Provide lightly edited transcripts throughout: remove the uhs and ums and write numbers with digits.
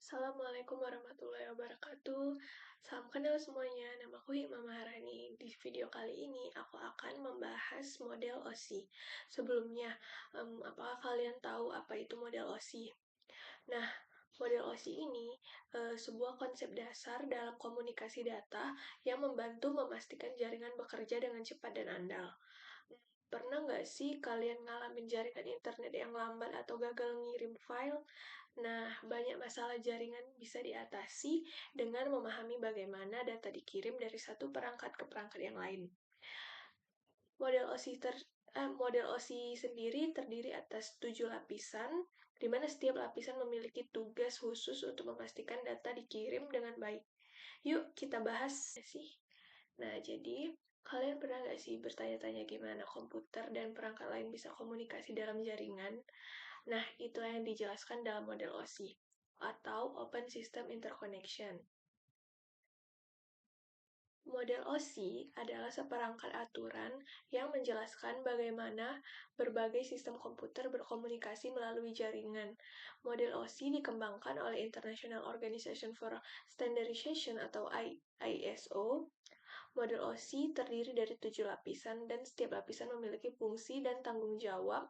Assalamualaikum warahmatullahi wabarakatuh. Salam kenal semuanya, namaku Hikmah Maharani. Di video kali ini, aku akan membahas model OSI. Sebelumnya, apakah kalian tahu apa itu model OSI? Nah, model OSI ini sebuah konsep dasar dalam komunikasi data yang membantu memastikan jaringan bekerja dengan cepat dan andal. Pernah nggak sih kalian ngalamin jaringan internet yang lambat atau gagal ngirim file? Nah, banyak masalah jaringan bisa diatasi dengan memahami bagaimana data dikirim dari satu perangkat ke perangkat yang lain. Model OSI sendiri terdiri atas 7 lapisan, di mana setiap lapisan memiliki tugas khusus untuk memastikan data dikirim dengan baik. Yuk, kita bahas sih. Nah, jadi kalian pernah nggak sih bertanya-tanya gimana komputer dan perangkat lain bisa komunikasi dalam jaringan? Nah, itu yang dijelaskan dalam model OSI, atau Open System Interconnection. Model OSI adalah seperangkat aturan yang menjelaskan bagaimana berbagai sistem komputer berkomunikasi melalui jaringan. Model OSI dikembangkan oleh International Organization for Standardization atau ISO. Model OSI terdiri dari 7 lapisan dan setiap lapisan memiliki fungsi dan tanggung jawab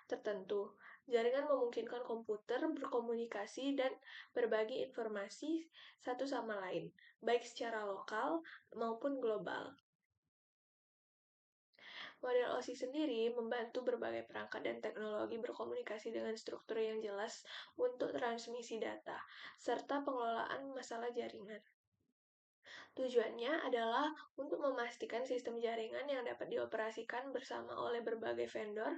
tertentu. Jaringan memungkinkan komputer berkomunikasi dan berbagi informasi satu sama lain, baik secara lokal maupun global. Model OSI sendiri membantu berbagai perangkat dan teknologi berkomunikasi dengan struktur yang jelas untuk transmisi data, serta pengelolaan masalah jaringan. Tujuannya adalah untuk memastikan sistem jaringan yang dapat dioperasikan bersama oleh berbagai vendor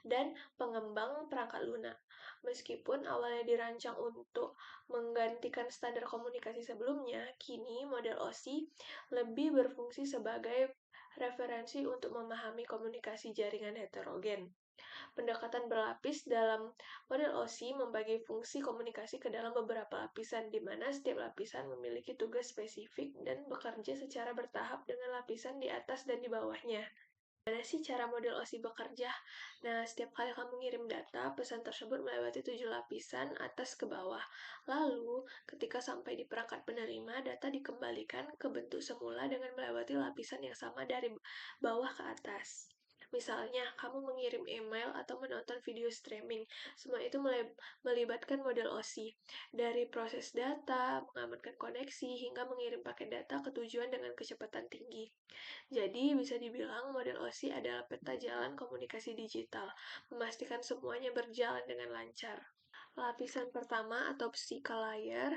dan pengembang perangkat lunak. Meskipun awalnya dirancang untuk menggantikan standar komunikasi sebelumnya, kini model OSI lebih berfungsi sebagai referensi untuk memahami komunikasi jaringan heterogen. Pendekatan berlapis dalam model OSI membagi fungsi komunikasi ke dalam beberapa lapisan, di mana setiap lapisan memiliki tugas spesifik dan bekerja secara bertahap dengan lapisan di atas dan di bawahnya. Gimana sih cara model OSI bekerja? Nah, setiap kali kamu ngirim data, pesan tersebut melewati 7 lapisan atas ke bawah. Lalu, ketika sampai di perangkat penerima, data dikembalikan ke bentuk semula dengan melewati lapisan yang sama dari bawah ke atas. Misalnya, kamu mengirim email atau menonton video streaming. Semua itu melibatkan model OSI. Dari proses data, mengamankan koneksi, hingga mengirim paket data ke tujuan dengan kecepatan tinggi. Jadi, bisa dibilang model OSI adalah peta jalan komunikasi digital, memastikan semuanya berjalan dengan lancar. Lapisan pertama atau physical layer,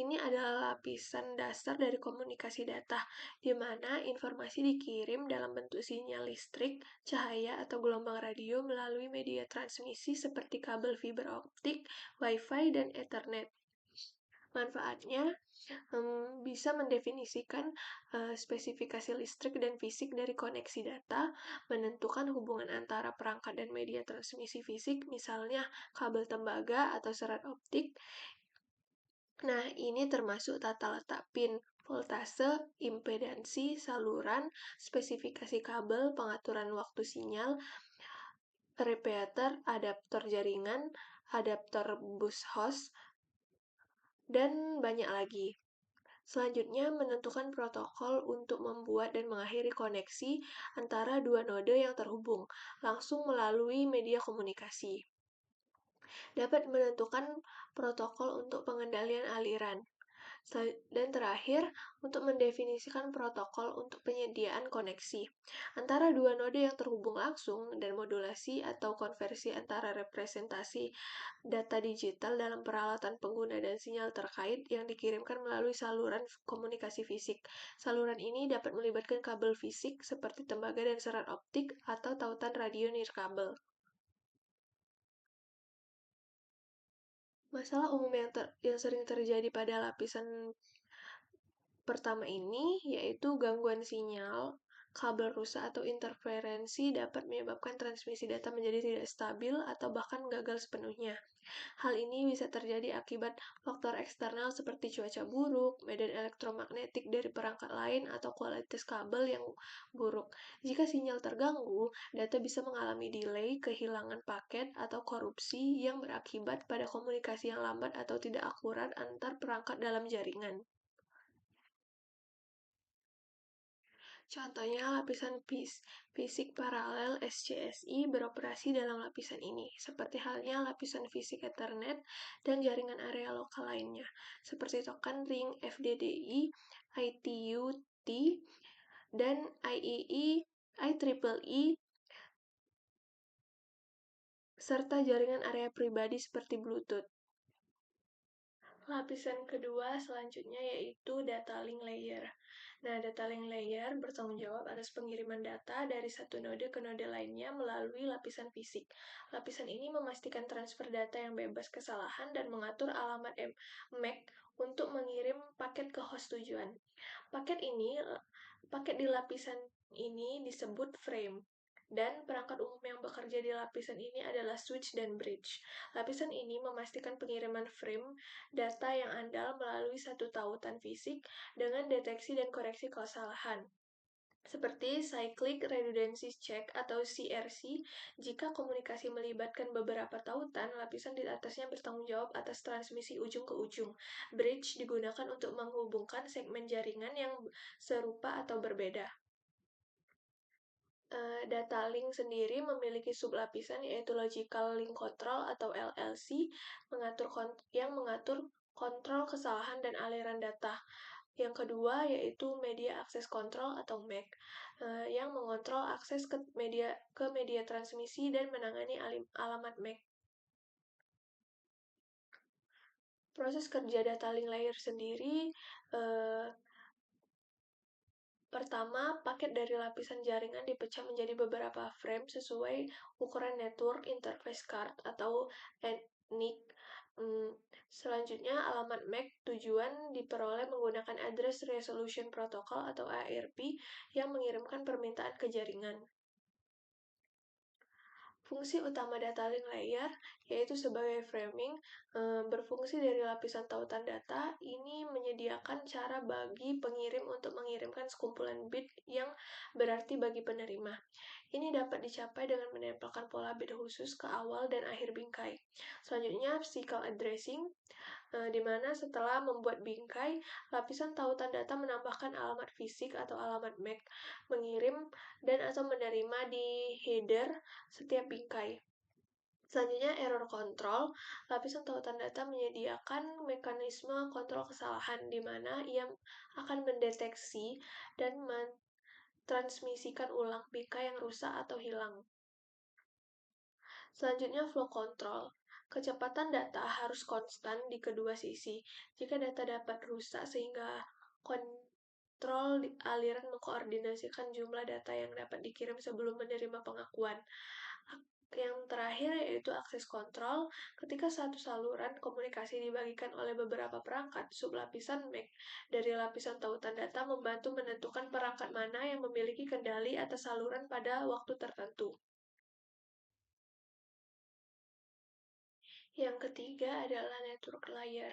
ini adalah lapisan dasar dari komunikasi data, di mana informasi dikirim dalam bentuk sinyal listrik, cahaya, atau gelombang radio melalui media transmisi seperti kabel fiber optik, Wi-Fi, dan Ethernet. Manfaatnya bisa mendefinisikan spesifikasi listrik dan fisik dari koneksi data, menentukan hubungan antara perangkat dan media transmisi fisik, misalnya kabel tembaga atau serat optik. Nah, ini termasuk tata letak pin, voltase, impedansi, saluran, spesifikasi kabel, pengaturan waktu sinyal, repeater, adaptor jaringan, adaptor bus host, dan banyak lagi. Selanjutnya, menentukan protokol untuk membuat dan mengakhiri koneksi antara dua node yang terhubung, langsung melalui media komunikasi. Dapat menentukan protokol untuk pengendalian aliran. Dan terakhir, untuk mendefinisikan protokol untuk penyediaan koneksi antara dua node yang terhubung langsung dan modulasi atau konversi antara representasi data digital dalam peralatan pengguna dan sinyal terkait yang dikirimkan melalui saluran komunikasi fisik. Saluran ini dapat melibatkan kabel fisik seperti tembaga dan serat optik atau tautan radio nirkabel. Masalah umum yang sering terjadi pada lapisan pertama ini yaitu gangguan sinyal, kabel rusak atau interferensi dapat menyebabkan transmisi data menjadi tidak stabil atau bahkan gagal sepenuhnya. Hal ini bisa terjadi akibat faktor eksternal seperti cuaca buruk, medan elektromagnetik dari perangkat lain, atau kualitas kabel yang buruk. Jika sinyal terganggu, data bisa mengalami delay, kehilangan paket, atau korupsi yang berakibat pada komunikasi yang lambat atau tidak akurat antar perangkat dalam jaringan. Contohnya, lapisan fisik paralel (SCSI) beroperasi dalam lapisan ini, seperti halnya lapisan fisik Ethernet dan jaringan area lokal lainnya, seperti token ring FDDI, ITU-T, dan IEEE, serta jaringan area pribadi seperti Bluetooth. Lapisan kedua selanjutnya yaitu data link layer. Nah, data link layer bertanggung jawab atas pengiriman data dari satu node ke node lainnya melalui lapisan fisik. Lapisan ini memastikan transfer data yang bebas kesalahan dan mengatur alamat MAC untuk mengirim paket ke host tujuan. Paket di lapisan ini disebut frame. Dan perangkat umum yang bekerja di lapisan ini adalah switch dan bridge. Lapisan ini memastikan pengiriman frame data yang andal melalui satu tautan fisik dengan deteksi dan koreksi kesalahan, seperti Cyclic Redundancy Check atau CRC. Jika komunikasi melibatkan beberapa tautan, lapisan di atasnya bertanggung jawab atas transmisi ujung ke ujung. Bridge digunakan untuk menghubungkan segmen jaringan yang serupa atau berbeda. Data link sendiri memiliki sublapisan yaitu Logical Link Control atau LLC yang mengatur kontrol kesalahan dan aliran data. Yang kedua yaitu Media Access Control atau MAC yang mengontrol akses ke media transmisi dan menangani alamat MAC. Proses kerja data link layer sendiri pertama, paket dari lapisan jaringan dipecah menjadi beberapa frame sesuai ukuran Network Interface Card atau NIC. Selanjutnya, alamat MAC tujuan diperoleh menggunakan Address Resolution Protocol atau ARP yang mengirimkan permintaan ke jaringan. Fungsi utama data link layer yaitu sebagai framing, berfungsi dari lapisan tautan data. Ini menyediakan cara bagi pengirim untuk mengirimkan sekumpulan bit yang berarti bagi penerima. Ini dapat dicapai dengan menempelkan pola bit khusus ke awal dan akhir bingkai. Selanjutnya, physical addressing, di mana setelah membuat bingkai, lapisan tautan data menambahkan alamat fisik atau alamat MAC, mengirim dan atau menerima di header setiap bingkai. Selanjutnya, error control. Lapisan tautan data menyediakan mekanisme kontrol kesalahan, di mana ia akan mendeteksi dan mentransmisikan ulang bingkai yang rusak atau hilang. Selanjutnya, flow control. Kecepatan data harus konstan di kedua sisi. Jika data dapat rusak sehingga kontrol aliran mengkoordinasikan jumlah data yang dapat dikirim sebelum menerima pengakuan. Yang terakhir yaitu akses kontrol. Ketika satu saluran komunikasi dibagikan oleh beberapa perangkat, sublapisan MAC dari lapisan tautan data membantu menentukan perangkat mana yang memiliki kendali atas saluran pada waktu tertentu. Yang ketiga adalah network layer.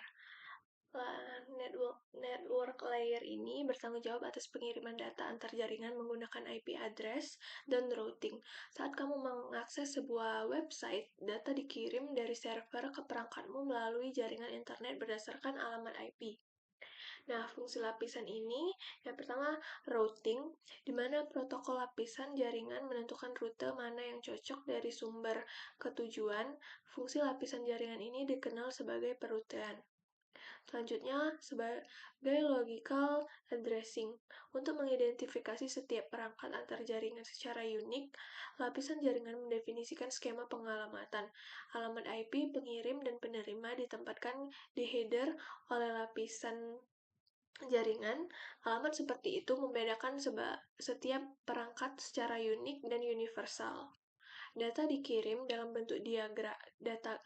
Network layer ini bertanggung jawab atas pengiriman data antar jaringan menggunakan IP address dan routing. Saat kamu mengakses sebuah website, data dikirim dari server ke perangkatmu melalui jaringan internet berdasarkan alamat IP. Nah, fungsi lapisan ini, yang pertama, routing, di mana protokol lapisan jaringan menentukan rute mana yang cocok dari sumber ke tujuan. Fungsi lapisan jaringan ini dikenal sebagai perutean. Selanjutnya, sebagai logical addressing. Untuk mengidentifikasi setiap perangkat antar jaringan secara unik, lapisan jaringan mendefinisikan skema pengalamatan. Alamat IP pengirim dan penerima ditempatkan di header oleh lapisan jaringan. Alamat seperti itu membedakan setiap perangkat secara unik dan universal. Data dikirim dalam bentuk data.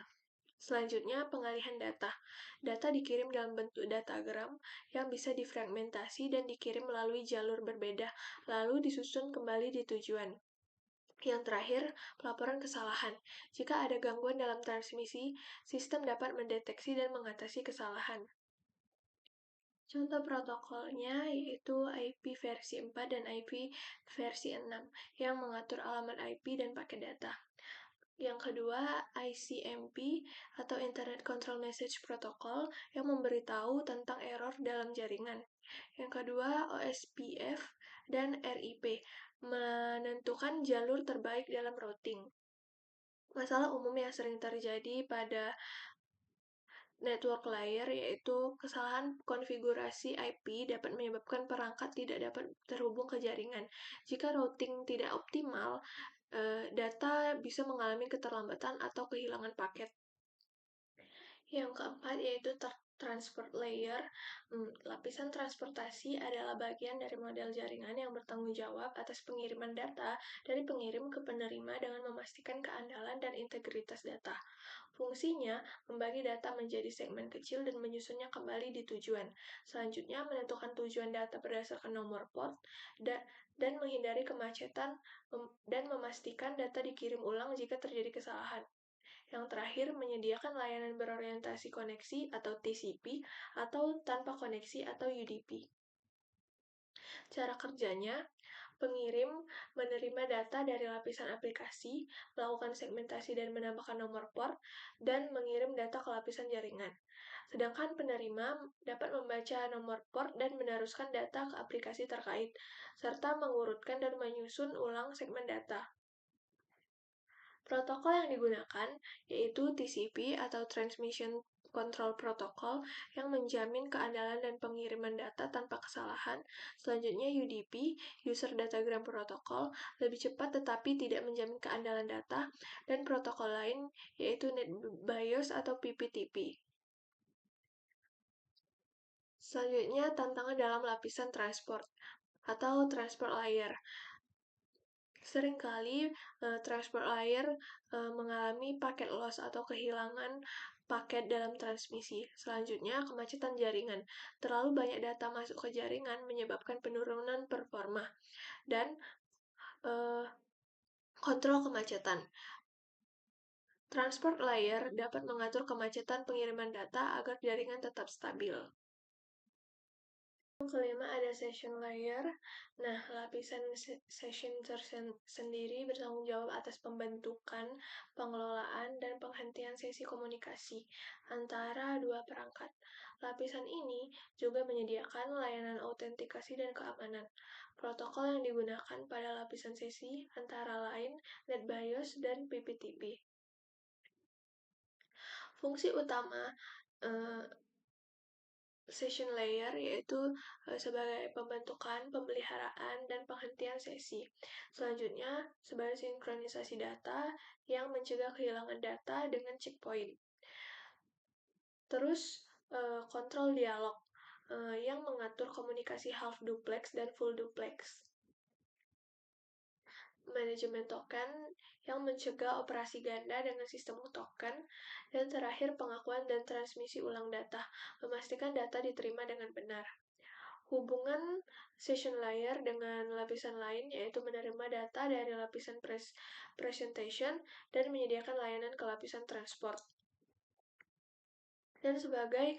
Selanjutnya, pengalihan data. Data dikirim dalam bentuk datagram yang bisa difragmentasi dan dikirim melalui jalur berbeda, lalu disusun kembali di tujuan. Yang terakhir, pelaporan kesalahan. Jika ada gangguan dalam transmisi, sistem dapat mendeteksi dan mengatasi kesalahan. Contoh protokolnya yaitu IP versi 4 dan IP versi 6 yang mengatur alamat IP dan paket data. Yang kedua, ICMP atau Internet Control Message Protocol yang memberitahu tentang error dalam jaringan. Yang kedua, OSPF dan RIP menentukan jalur terbaik dalam routing. Masalah umum yang sering terjadi pada network layer yaitu kesalahan konfigurasi IP dapat menyebabkan perangkat tidak dapat terhubung ke jaringan. Jika routing tidak optimal, data bisa mengalami keterlambatan atau kehilangan paket. Yang keempat yaitu transport layer. Lapisan transportasi adalah bagian dari model jaringan yang bertanggung jawab atas pengiriman data dari pengirim ke penerima dengan memastikan keandalan dan integritas data. Fungsinya membagi data menjadi segmen kecil dan menyusunnya kembali di tujuan. Selanjutnya, menentukan tujuan data berdasarkan nomor port dan menghindari kemacetan dan memastikan data dikirim ulang jika terjadi kesalahan. Yang terakhir, menyediakan layanan berorientasi koneksi atau TCP atau tanpa koneksi atau UDP. Cara kerjanya, pengirim menerima data dari lapisan aplikasi, melakukan segmentasi dan menambahkan nomor port, dan mengirim data ke lapisan jaringan. Sedangkan penerima dapat membaca nomor port dan meneruskan data ke aplikasi terkait, serta mengurutkan dan menyusun ulang segmen data. Protokol yang digunakan yaitu TCP atau Transmission Control Protocol yang menjamin keandalan dan pengiriman data tanpa kesalahan. Selanjutnya UDP, User Datagram Protocol, lebih cepat tetapi tidak menjamin keandalan data. Dan protokol lain yaitu NetBIOS atau PPTP. Selanjutnya, tantangan dalam lapisan transport atau transport layer. Seringkali transport layer mengalami paket loss atau kehilangan paket dalam transmisi. Selanjutnya, kemacetan jaringan. Terlalu banyak data masuk ke jaringan menyebabkan penurunan performa. Dan kontrol kemacetan. Transport layer dapat mengatur kemacetan pengiriman data agar jaringan tetap stabil. Yang kelima ada session layer. Nah, lapisan session sendiri bertanggung jawab atas pembentukan, pengelolaan, dan penghentian sesi komunikasi antara dua perangkat. Lapisan ini juga menyediakan layanan autentikasi dan keamanan. Protokol yang digunakan pada lapisan sesi antara lain NetBIOS dan PPTP. Fungsi utama session layer yaitu sebagai pembentukan, pemeliharaan, dan penghentian sesi. Selanjutnya, sebagai sinkronisasi data yang mencegah kehilangan data dengan checkpoint. Terus, kontrol dialog yang mengatur komunikasi half duplex dan full duplex. Manajemen token yang mencegah operasi ganda dengan sistem token, dan terakhir pengakuan dan transmisi ulang data, memastikan data diterima dengan benar. Hubungan session layer dengan lapisan lain yaitu menerima data dari lapisan presentation dan menyediakan layanan ke lapisan transport. Dan sebagai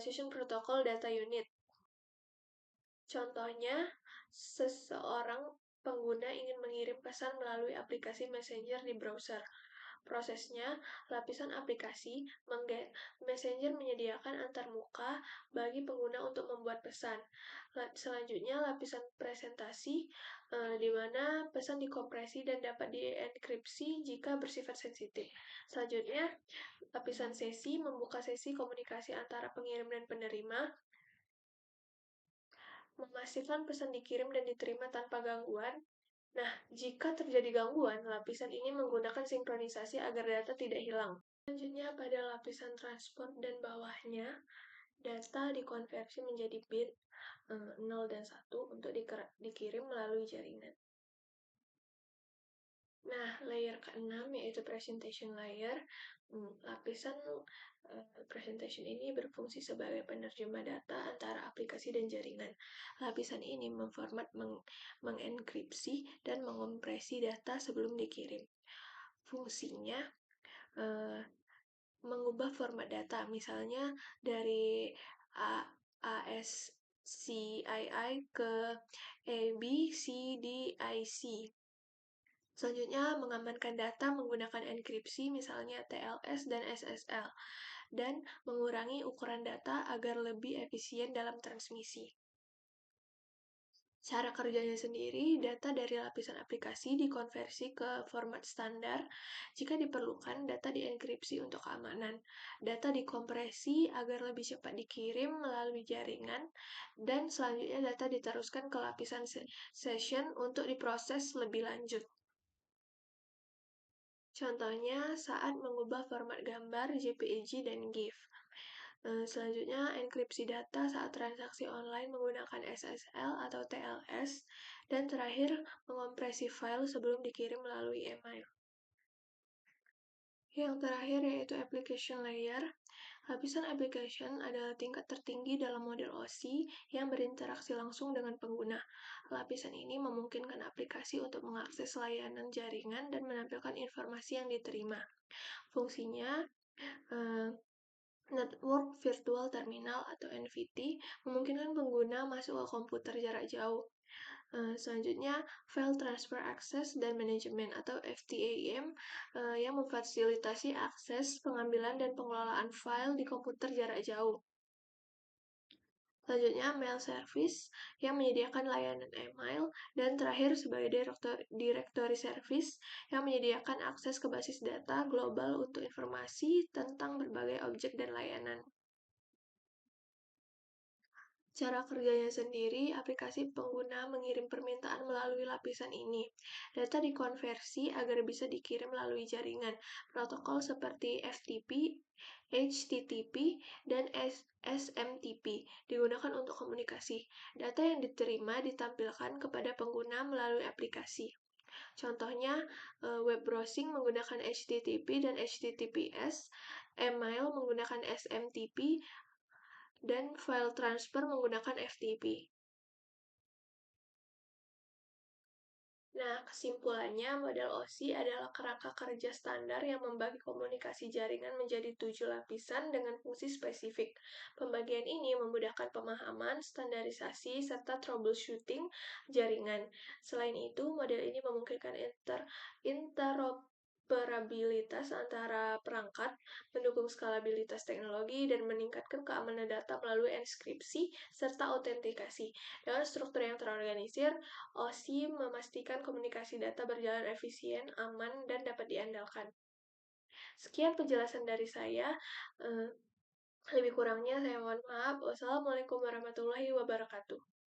session protocol data unit. Contohnya, seseorang pengguna ingin mengirim pesan melalui aplikasi Messenger di browser. Prosesnya, lapisan aplikasi Messenger menyediakan antarmuka bagi pengguna untuk membuat pesan. Selanjutnya, lapisan presentasi, di mana pesan dikompresi dan dapat dienkripsi jika bersifat sensitif. Selanjutnya, lapisan sesi membuka sesi komunikasi antara pengirim dan penerima, memastikan pesan dikirim dan diterima tanpa gangguan. Nah, jika terjadi gangguan, lapisan ini menggunakan sinkronisasi agar data tidak hilang. Selanjutnya, pada lapisan transport dan bawahnya, data dikonversi menjadi bit 0 dan 1 untuk dikirim melalui jaringan. Nah, layer keenam yaitu presentation layer. Lapisan presentation ini berfungsi sebagai penerjemah data antara aplikasi dan jaringan. Lapisan ini memformat, mengenkripsi, dan mengompresi data sebelum dikirim. Fungsinya eh, mengubah format data, misalnya dari ASCII ke ABCDIC. Selanjutnya, mengamankan data menggunakan enkripsi, misalnya TLS dan SSL, dan mengurangi ukuran data agar lebih efisien dalam transmisi. Cara kerjanya sendiri, data dari lapisan aplikasi dikonversi ke format standar. Jika diperlukan, data dienkripsi untuk keamanan. Data dikompresi agar lebih cepat dikirim melalui jaringan, dan selanjutnya data diteruskan ke lapisan session untuk diproses lebih lanjut. Contohnya saat mengubah format gambar JPEG dan GIF. Selanjutnya, enkripsi data saat transaksi online menggunakan SSL atau TLS. Dan terakhir, mengompresi file sebelum dikirim melalui email. Yang terakhir yaitu application layer. Lapisan application adalah tingkat tertinggi dalam model OSI yang berinteraksi langsung dengan pengguna. Lapisan ini memungkinkan aplikasi untuk mengakses layanan jaringan dan menampilkan informasi yang diterima. Fungsinya, eh, Network Virtual Terminal atau NVT memungkinkan pengguna masuk ke komputer jarak jauh. Selanjutnya, File Transfer Access dan Management atau FTAM yang memfasilitasi akses, pengambilan, dan pengelolaan file di komputer jarak jauh. Selanjutnya, Mail Service yang menyediakan layanan email. Dan terakhir, sebagai Directory Service yang menyediakan akses ke basis data global untuk informasi tentang berbagai objek dan layanan. Cara kerjanya sendiri, aplikasi pengguna mengirim permintaan melalui lapisan ini. Data dikonversi agar bisa dikirim melalui jaringan. Protokol seperti FTP, HTTP, dan SMTP digunakan untuk komunikasi. Data yang diterima ditampilkan kepada pengguna melalui aplikasi. Contohnya, web browsing menggunakan HTTP dan HTTPS, email menggunakan SMTP, dan file transfer menggunakan FTP. Nah, kesimpulannya, model OSI adalah kerangka kerja standar yang membagi komunikasi jaringan menjadi 7 lapisan dengan fungsi spesifik. Pembagian ini memudahkan pemahaman, standarisasi, serta troubleshooting jaringan. Selain itu, model ini memungkinkan interoperabilitas antara perangkat, mendukung skalabilitas teknologi, dan meningkatkan keamanan data melalui enskripsi serta autentikasi. Dengan struktur yang terorganisir, OSI memastikan komunikasi data berjalan efisien, aman, dan dapat diandalkan. Sekian penjelasan dari saya. Lebih kurangnya saya mohon maaf. Wassalamualaikum warahmatullahi wabarakatuh.